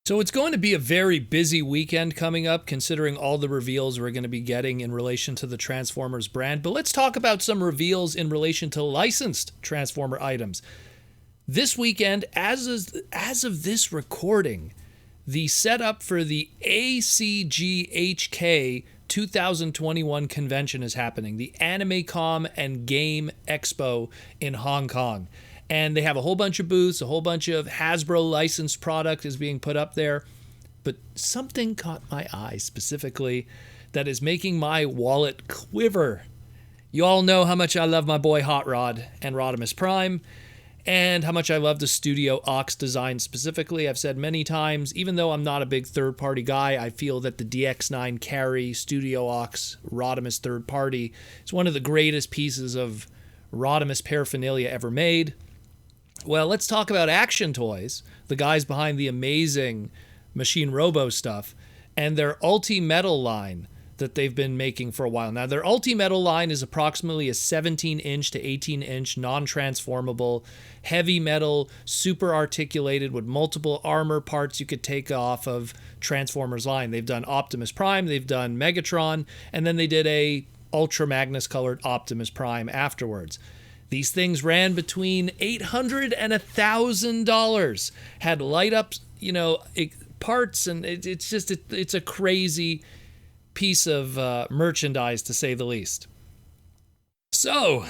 So it's going to be a very busy weekend coming up, considering all the reveals we're going to be getting in relation to the Transformers brand. But let's talk about some reveals in relation to licensed Transformer items. This weekend, as of this recording, the setup for the ACGHK 2021 convention is happening, the AnimeCom and Game Expo in Hong Kong. And they have a whole bunch of booths, a whole bunch of Hasbro licensed product is being put up there. But something caught my eye specifically that is making my wallet quiver. You all know how much I love my boy Hot Rod and Rodimus Prime, and how much I love the Studio Ox design specifically. I've said many times, even though I'm not a big third-party guy, I feel that the DX9 Carry Studio Ox Rodimus third party is one of the greatest pieces of Rodimus paraphernalia ever made. Well, let's talk about Action Toys, the guys behind the amazing Machine Robo stuff, and their Ultimetal line that they've been making for a while. Now, their Ultimetal line is approximately a 17-inch to 18-inch non-transformable, heavy metal, super articulated with multiple armor parts you could take off of Transformers line. They've done Optimus Prime, they've done Megatron, and then they did a Ultra Magnus colored Optimus Prime afterwards. These things ran between $800 and $1,000. Had light up, parts, and it's a crazy piece of merchandise, to say the least. So,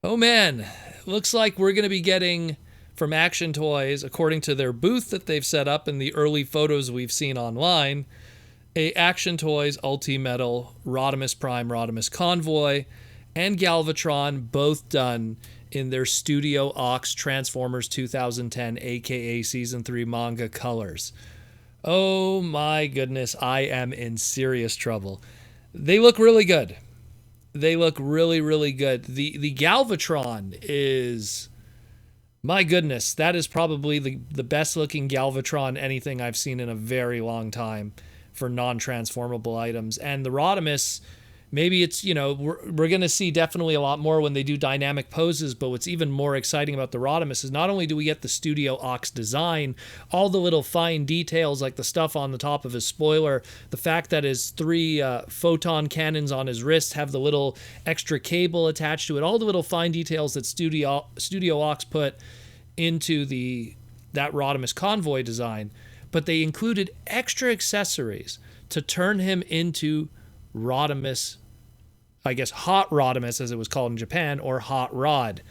oh man, looks like we're going to be getting from Action Toys, according to their booth that they've set up and the early photos we've seen online, a Action Toys Ultimetal Rodimus Prime Rodimus Convoy and Galvatron, both done in their Studio Ox Transformers 2010, aka Season 3 manga colors. Oh my goodness, I am in serious trouble. They look really good. They look really, really good. The Galvatron is, my goodness, that is probably the best looking Galvatron anything I've seen in a very long time for non-transformable items. And the Rodimus, maybe it's, we're going to see definitely a lot more when they do dynamic poses, but what's even more exciting about the Rodimus is not only do we get the Studio Ox design, all the little fine details like the stuff on the top of his spoiler, the fact that his three photon cannons on his wrist have the little extra cable attached to it, all the little fine details that Studio Ox put into that Rodimus Convoy design, but they included extra accessories to turn him into Rodimus, I guess Hot Rodimus as it was called in Japan, or Hot Rod.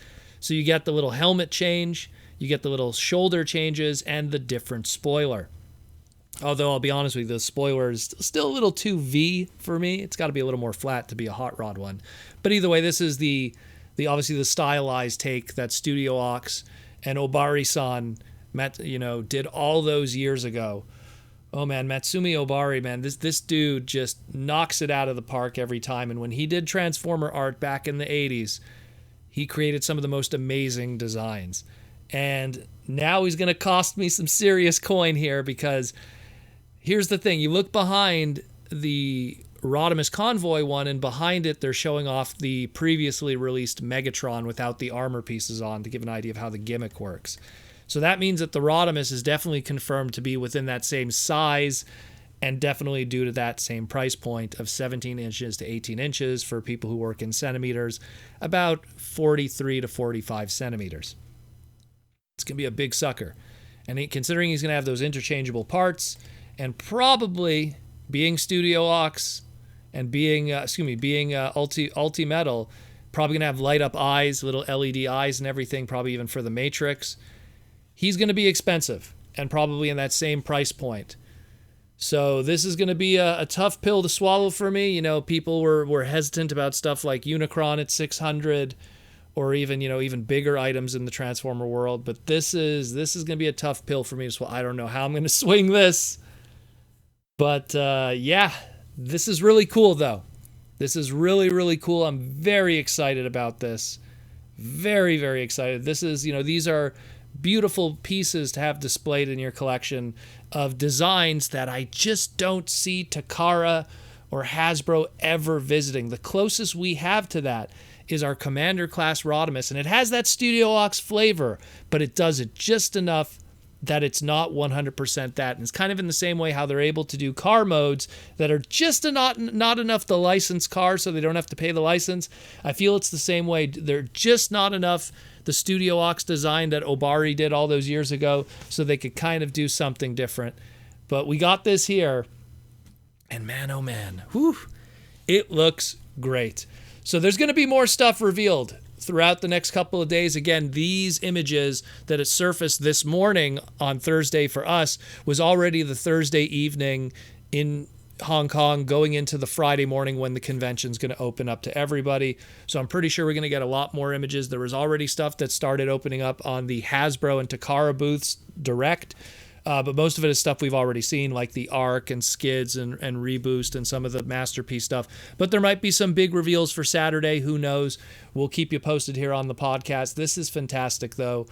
So you get the little helmet change, you get the little shoulder changes, and the different spoiler. Although I'll be honest with you, the spoiler is still a little too V for me. It's got to be a little more flat to be a Hot Rod one. But either way, this is the obviously the stylized take that Studio Ox and Obari-san did all those years ago. Oh man, Matsumi Obari, man, this dude just knocks it out of the park every time. And when he did Transformer art back in the 80s, he created some of the most amazing designs. And now he's going to cost me some serious coin here, because here's the thing. You look behind the Rodimus Convoy one, and behind it they're showing off the previously released Megatron without the armor pieces on, to give an idea of how the gimmick works. So that means that the Rodimus is definitely confirmed to be within that same size, and definitely due to that same price point of 17 inches to 18 inches for people who work in centimeters, about 43 to 45 centimeters. It's going to be a big sucker. And considering he's going to have those interchangeable parts, and probably being Studio Ox and being Ultimetal, probably going to have light up eyes, little LED eyes and everything, probably even for the Matrix. He's going to be expensive and probably in that same price point. So this is going to be a tough pill to swallow for me. People were hesitant about stuff like Unicron at 600, or even bigger items in the Transformer world. But this is going to be a tough pill for me to swallow. I don't know how I'm going to swing this. But yeah, this is really cool though. This is really, really cool. I'm very excited about this. Very, very excited. This is, these are beautiful pieces to have displayed in your collection of designs that I just don't see Takara or Hasbro ever visiting. The closest we have to that is our Commander class Rodimus, and it has that Studio Ox flavor, but it does it just enough that it's not 100% that. And it's kind of in the same way how they're able to do car modes that are just not enough to license cars so they don't have to pay the license. I feel it's the same way. They're just not enough the Studio Aux design that Obari did all those years ago so they could kind of do something different. But we got this here, and man, oh man, whew, it looks great. So there's going to be more stuff revealed throughout the next couple of days. Again, these images that had surfaced this morning on Thursday for us was already the Thursday evening in Hong Kong going into the Friday morning when the convention's going to open up to everybody. So I'm pretty sure we're going to get a lot more images. There was already stuff that started opening up on the Hasbro and Takara booths direct. But most of it is stuff we've already seen, like the Arc and Skids and Reboost and some of the Masterpiece stuff. But there might be some big reveals for Saturday. Who knows? We'll keep you posted here on the podcast. This is fantastic, though.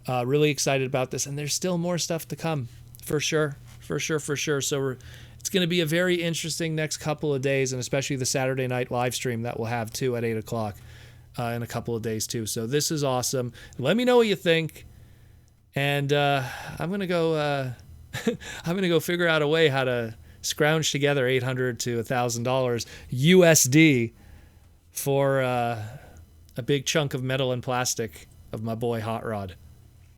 Really excited about this. And there's still more stuff to come, for sure. For sure. So it's going to be a very interesting next couple of days, and especially the Saturday night live stream that we'll have, too, at 8 o'clock in a couple of days, too. So this is awesome. Let me know what you think. And I'm gonna go figure out a way how to scrounge together $800 to $1,000 USD for a big chunk of metal and plastic of my boy Hot Rod.